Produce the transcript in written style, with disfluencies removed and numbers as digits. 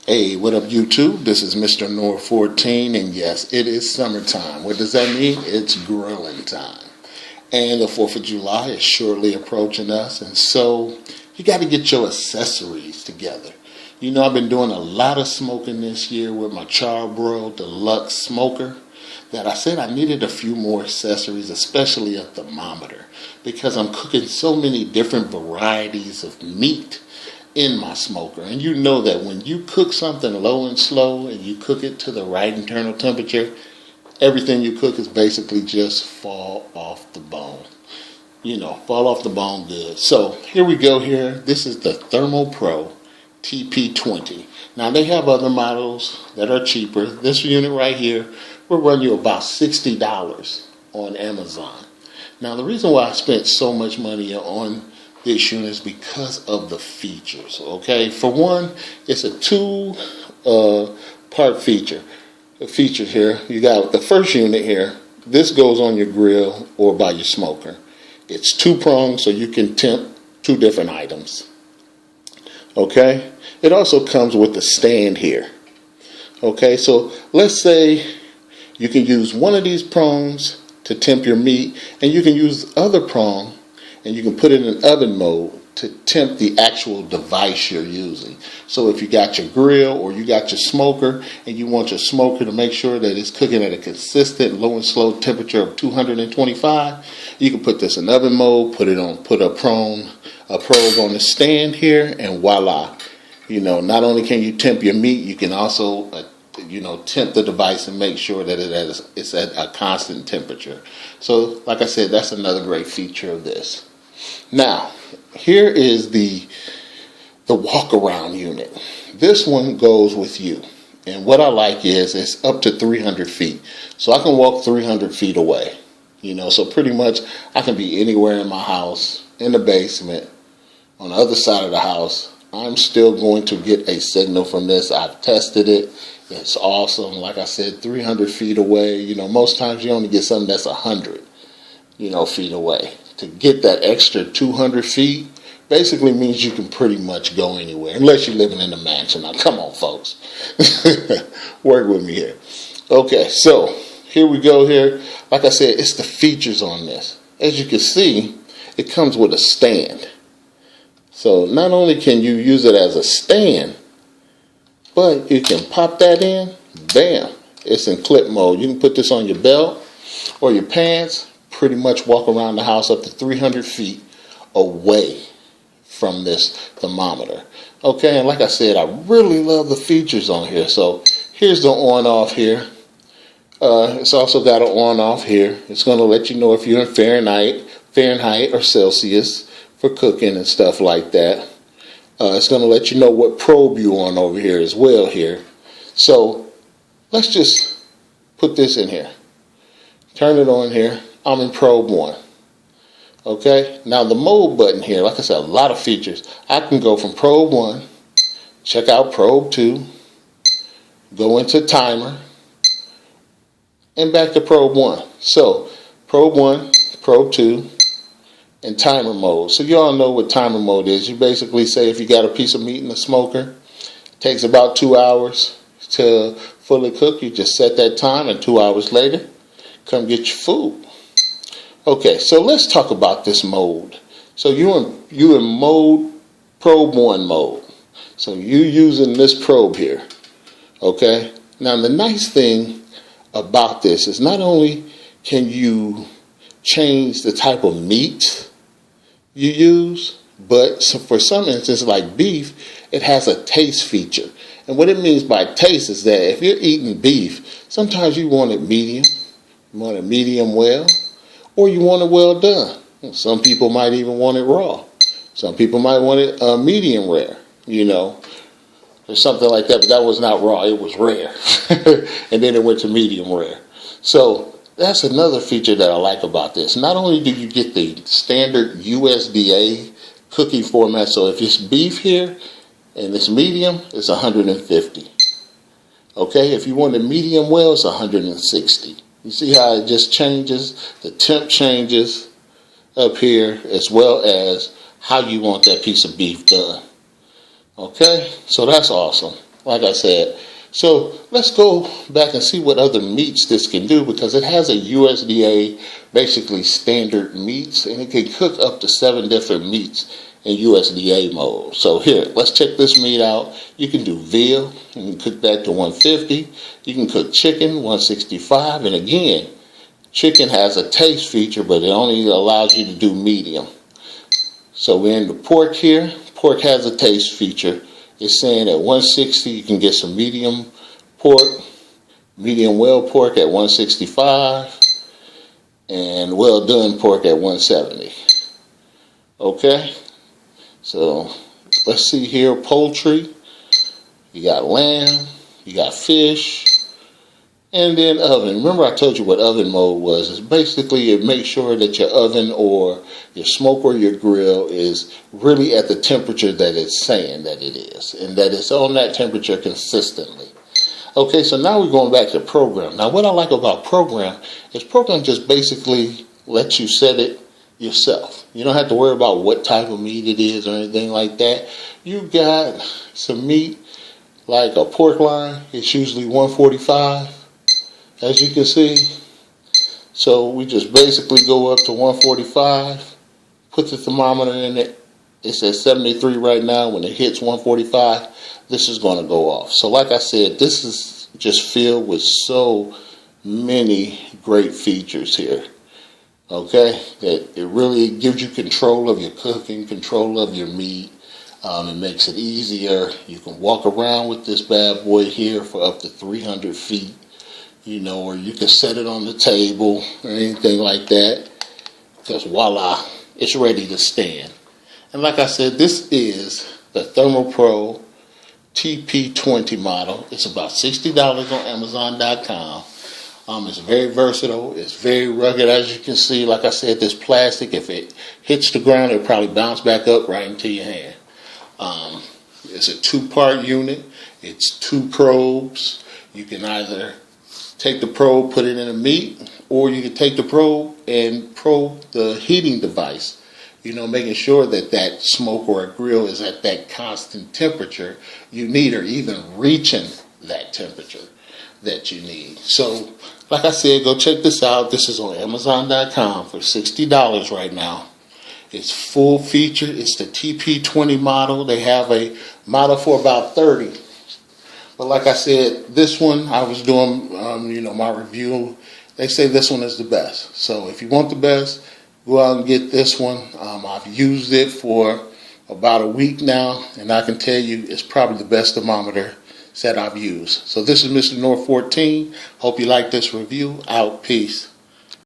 Hey, what up YouTube? This is Mr. Nor 14, and yes, it is summertime. What does that mean? It's grilling time. And the 4th of July is shortly approaching us, and so you got to get your accessories together. You know, I've been doing a lot of smoking this year with my Charbroil Deluxe smoker that I said I needed a few more accessories, especially a thermometer, because I'm cooking so many different varieties of meat in my smoker. And you know that when you cook something low and slow and you cook it to the right internal temperature, everything you cook is basically just fall off the bone. You know, fall off the bone good. So here we go here. This is the Thermo Pro TP20. Now they have other models that are cheaper. This unit right here will run you about $60 on Amazon. Now the reason why I spent so much money on this unit is because of the features. Okay, for one, it's a two-part feature. The features here, you got the first unit here. This goes on your grill or by your smoker. It's two-pronged, so you can temp two different items. Okay, it also comes with a stand here. Okay, so let's say you can use one of these prongs to temp your meat, and you can use the other prong and you can put it in oven mode to temp the actual device you're using. So if you got your grill or you got your smoker and you want your smoker to make sure that it's cooking at a consistent low and slow temperature of 225, you can put this in oven mode, put a probe on the stand here, and voila. You know, not only can you temp your meat, you can also temp the device and make sure that it's at a constant temperature. So like I said, that's another great feature of this. Now, here is the walk around unit. This one goes with you. And what I like is it's up to 300 feet. So I can walk 300 feet away. You know, so pretty much I can be anywhere in my house, in the basement, on the other side of the house. I'm still going to get a signal from this. I've tested it. It's awesome. Like I said, 300 feet away. You know, most times you only get something that's 100, feet away. To get that extra 200 feet basically means you can pretty much go anywhere, unless you're living in a mansion. Now, come on, folks. Work with me here. Okay, so here we go here. Like I said, it's the features on this. As you can see, it comes with a stand. So not only can you use it as a stand, but you can pop that in, bam, it's in clip mode. You can put this on your belt or your pants, pretty much walk around the house up to 300 feet away from this thermometer. Okay, and like I said, I really love the features on here. So here's the on-off here. It's also got an on-off here. It's going to let you know if you're in Fahrenheit or Celsius for cooking and stuff like that. It's going to let you know what probe you're on over here as well here. So let's just put this in here. Turn it on here. I'm in probe 1. Okay, now the mode button here, like I said, a lot of features. I can go from probe 1, check out probe 2, go into timer, and back to probe 1. So probe 1, probe 2, and timer mode. So you all know what timer mode is. You basically say if you got a piece of meat in the smoker, it takes about 2 hours to fully cook. You just set that time, and 2 hours later, come get your food. Okay, so let's talk about this mode. So you in mode, probe 1 mode. So you using this probe here. Okay, now the nice thing about this is not only can you change the type of meat you use, but for some instances like beef, it has a taste feature. And what it means by taste is that if you're eating beef, sometimes you want it medium, you want it medium well, or you want it well done. Some people might even want it raw. Some people might want it medium rare, or something like that. But that was not raw, it was rare. And then it went to medium rare. So that's another feature that I like about this. Not only do you get the standard USDA cooking format, so if it's beef here and it's medium, it's 150. Okay, if you want it medium well, it's 160. You see how it just changes? The temp changes up here, as well as how you want that piece of beef done. Okay, so that's awesome. like I said. So let's go back and see what other meats this can do, because it has a USDA basically standard meats, and it can cook up to 7 different meats in USDA mode. So here, let's check this meat out. You can do veal, you can cook that to 150. You can cook chicken, 165, and again, chicken has a taste feature, but it only allows you to do medium. So we're in the pork here. Pork has a taste feature. It's saying at 160 you can get some medium pork, medium well pork at 165, and well done pork at 170. Okay, so let's see here. Poultry, you got lamb, you got fish, and then oven. Remember I told you what oven mode was. It's basically it makes sure that your oven or your smoke or your grill is really at the temperature that it's saying that it is, and that it's on that temperature consistently. Okay, so now we're going back to program. Now what I like about program is program just basically lets you set it yourself. You don't have to worry about what type of meat it is or anything like that. You got some meat like a pork loin. It's usually 145. As you can see, so we just basically go up to 145, put the thermometer in it. It says 73 right now. When it hits 145, this is going to go off. So like I said, this is just filled with so many great features here. Okay, that it really gives you control of your cooking, control of your meat. It makes it easier. You can walk around with this bad boy here for up to 300 feet. You know, or you can set it on the table or anything like that, because voila, it's ready to stand. And like I said, this is the Thermo Pro TP20 model. It's about $60 on Amazon.com. It's very versatile. It's very rugged, as you can see. Like I said, this plastic, if it hits the ground, it'll probably bounce back up right into your hand. It's a 2-part unit. It's 2 probes. You can either take the probe, put it in a meat, or you can take the probe and probe the heating device, you know, making sure that that smoke or a grill is at that constant temperature you need, or even reaching that temperature that you need. So, like I said, go check this out. This is on Amazon.com for $60 right now. It's full feature. It's the TP20 model. They have a model for about $30. But like I said, this one, I was doing, my review. They say this one is the best. So if you want the best, go out and get this one. I've used it for about a week now, and I can tell you it's probably the best thermometer set I've used. So this is Mr. North 14. Hope you like this review. Out. Peace.